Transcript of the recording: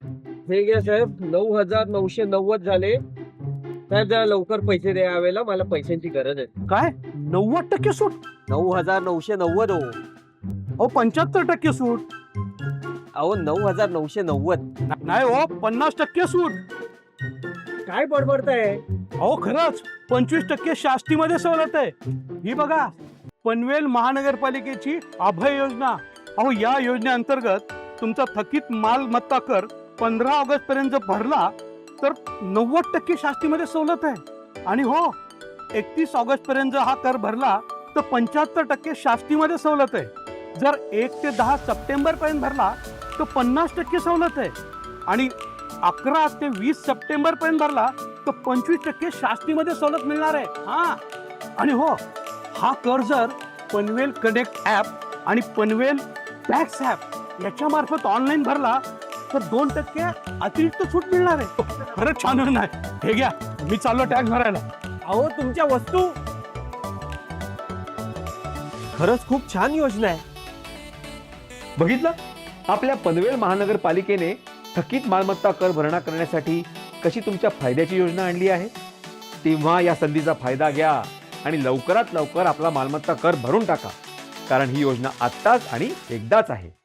हे घ्या साहेब, 9,990 झाले. साहेब जरा लवकर पैसे द्या, यावेळेला मला पैशांची गरज आहे. काय 90% सूट? 9,990 हो. अहो 75% सूट. अहो 9,990. नाही हो, 50% सूट. काय बडबडताय? अहो खरंच 25% शास्तीमध्ये सवलत आहे. ही बघा, पनवेल महानगरपालिकेची अभय योजना. अहो या योजनेअंतर्गत तुमचा थकीत मालमत्ता कर 15 ऑगस्ट पर्यंत भरला तर 90% शास्तीमध्ये सवलत आहे. आणि हो, 31 ऑगस्ट पर्यंत हा कर भरला तर 75% शास्तीमध्ये सवलत आहे. जर 1 ते 10 सप्टेंबर पर्यंत भरला तर 50% सवलत आहे. आणि 11 ते 20 सप्टेंबर पर्यंत भरला तर 25% शास्तीमध्ये सवलत मिळणार आहे. हा, आणि हो, हा कर जर पनवेल कनेक्ट ऍप आणि पनवेल टॅक्स ऍप याच्या मार्फत ऑनलाईन भरला तर 2% अतिरिक्त सूट मिळणार आहे. खरंच छान योजना आहे. हे घ्या, मी चाललो टॅक्स भरायला. अहो तुमच्या वस्तू. खरंच खूप छान योजना आहे. बघितलं, आपल्या पनवेल महानगरपालिकेने थकीत मालमत्ता कर भरणा करण्यासाठी कशी तुमच्या फायद्याची योजना आणली आहे. तेव्हा या संधीचा फायदा घ्या आणि लवकरात लवकर आपला मालमत्ता कर भरून टाका, कारण ही योजना आत्ताच आणि एकदाच आहे.